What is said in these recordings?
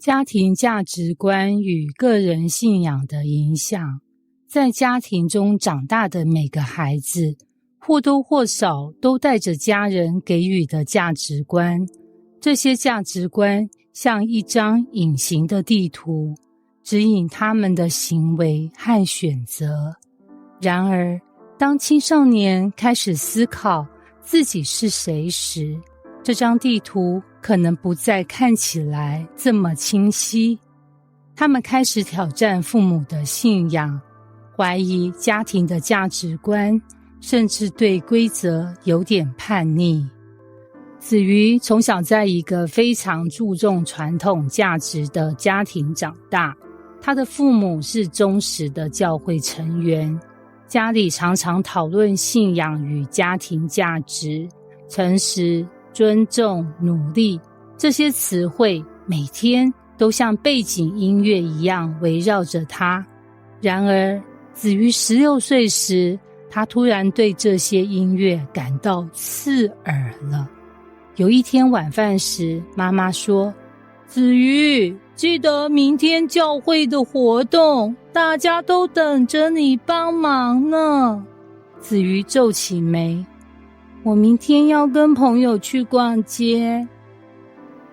家庭价值观与个人信仰的影响，在家庭中长大的每个孩子，或多或少都带着家人给予的价值观。这些价值观像一张隐形的地图，指引他们的行为和选择。然而，当青少年开始思考自己是谁时，这张地图可能不再看起来这么清晰。他们开始挑战父母的信仰，怀疑家庭的价值观，甚至对规则有点叛逆。子瑜从小在一个非常注重传统价值的家庭长大，他的父母是忠实的教会成员，家里常常讨论信仰与家庭价值，诚实、尊重、努力，这些词汇每天都像背景音乐一样围绕着他。然而，子瑜16岁时，他突然对这些音乐感到刺耳了。有一天晚饭时，妈妈说：“子瑜，记得明天教会的活动，大家都等着你帮忙呢。”子瑜皱起眉：“我明天要跟朋友去逛街。”“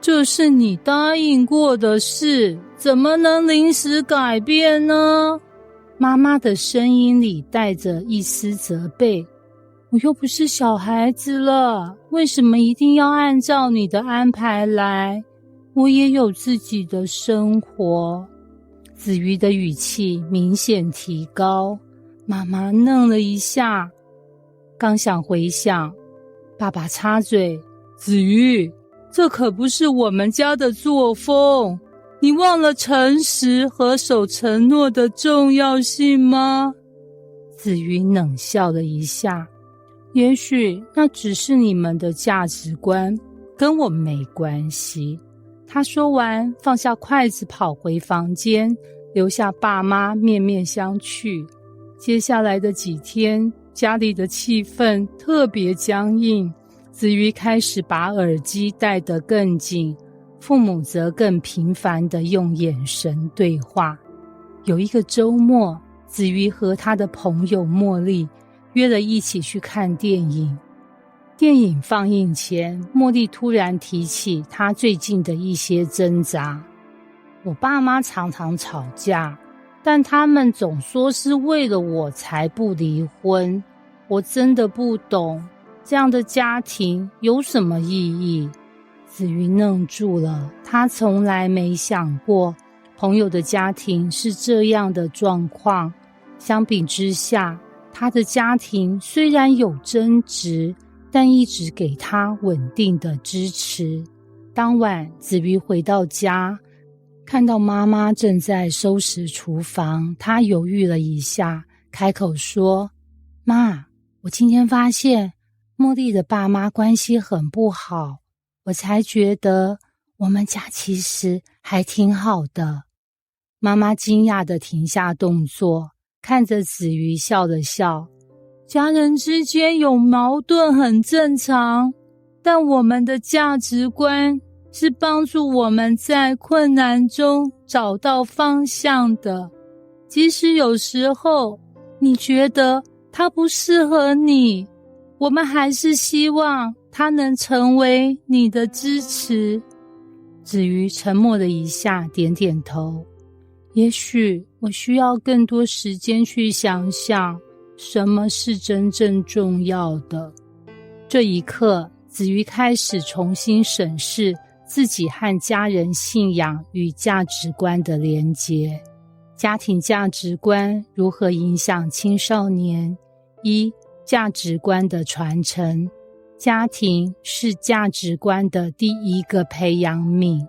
这是你答应过的事，怎么能临时改变呢？”妈妈的声音里带着一丝责备。“我又不是小孩子了，为什么一定要按照你的安排来？我也有自己的生活。”子瑜的语气明显提高。妈妈愣了一下，刚想回想，爸爸插嘴：“子瑜，这可不是我们家的作风，你忘了诚实和守承诺的重要性吗？”子瑜冷笑了一下：“也许那只是你们的价值观，跟我没关系。”他说完，放下筷子跑回房间，留下爸妈面面相觑。接下来的几天，家里的气氛特别僵硬。子瑜开始把耳机戴得更紧，父母则更频繁地用眼神对话。有一个周末，子瑜和他的朋友茉莉约了一起去看电影。电影放映前，茉莉突然提起她最近的一些挣扎。“我爸妈常常吵架，但他们总说是为了我才不离婚。我真的不懂，这样的家庭有什么意义？”子瑜愣住了，他从来没想过朋友的家庭是这样的状况。相比之下，他的家庭虽然有争执，但一直给他稳定的支持。当晚，子瑜回到家，看到妈妈正在收拾厨房，他犹豫了一下，开口说：“妈，我今天发现茉莉的爸妈关系很不好，我才觉得我们家其实还挺好的。”妈妈惊讶地停下动作，看着子瑜笑了笑：“家人之间有矛盾很正常，但我们的价值观是帮助我们在困难中找到方向的。即使有时候你觉得它不适合你，我们还是希望它能成为你的支持。”子瑜沉默了一下，点点头：“也许我需要更多时间去想想什么是真正重要的。”这一刻，子瑜开始重新审视自己和家人信仰与价值观的连结。家庭价值观如何影响青少年？一、价值观的传承。家庭是价值观的第一个培养皿，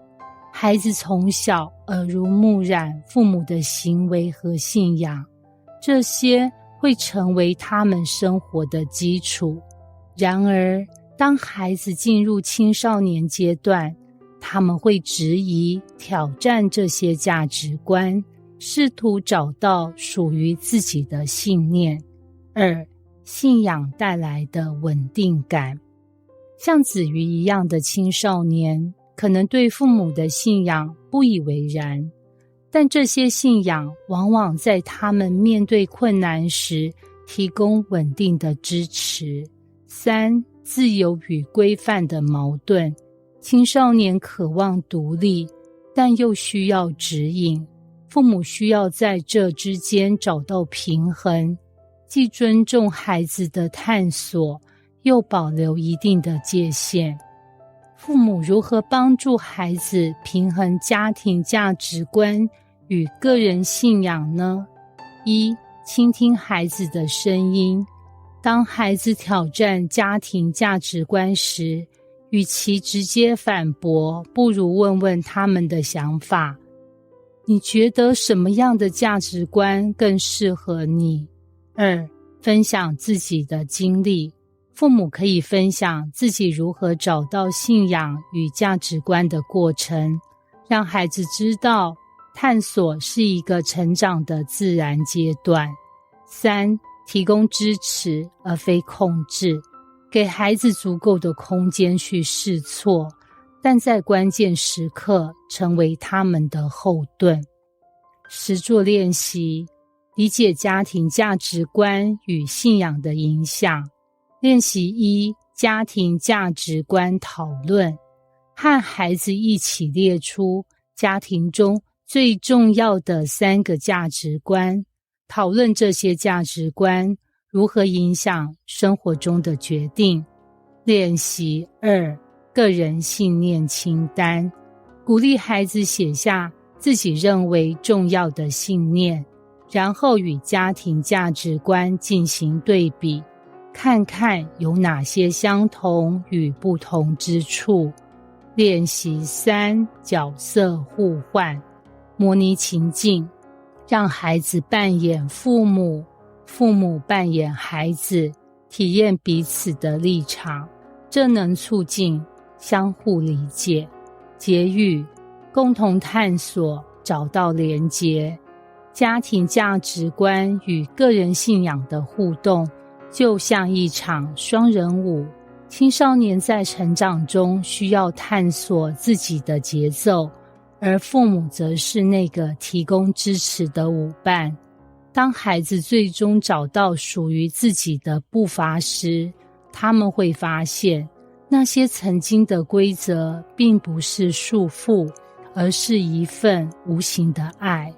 孩子从小耳濡目染父母的行为和信仰，这些会成为他们生活的基础。然而，当孩子进入青少年阶段，他们会质疑、挑战这些价值观，试图找到属于自己的信念。二、信仰带来的稳定感。像子瑜一样的青少年，可能对父母的信仰不以为然，但这些信仰往往在他们面对困难时提供稳定的支持。3、自由与规范的矛盾。青少年渴望独立，但又需要指引，父母需要在这之间找到平衡，既尊重孩子的探索，又保留一定的界限。父母如何帮助孩子平衡家庭价值观与个人信仰呢？1、倾听孩子的声音。当孩子挑战家庭价值观时，与其直接反驳，不如问问他们的想法。你觉得什么样的价值观更适合你？2、分享自己的经历。父母可以分享自己如何找到信仰与价值观的过程，让孩子知道探索是一个成长的自然阶段。3、提供支持而非控制，给孩子足够的空间去试错，但在关键时刻成为他们的后盾。实作练习，理解家庭价值观与信仰的影响。练习1：家庭价值观讨论，和孩子一起列出家庭中最重要的3个价值观，讨论这些价值观如何影响生活中的决定。练习2：个人信念清单，鼓励孩子写下自己认为重要的信念，然后与家庭价值观进行对比，看看有哪些相同与不同之处。练习3：角色互换，模拟情境，让孩子扮演父母，父母扮演孩子，体验彼此的立场，这能促进相互理解。结语：共同探索，找到连结。家庭价值观与个人信仰的互动就像一场双人舞，青少年在成长中需要探索自己的节奏，而父母则是那个提供支持的舞伴。当孩子最终找到属于自己的步伐时，他们会发现，那些曾经的规则并不是束缚，而是一份无形的爱。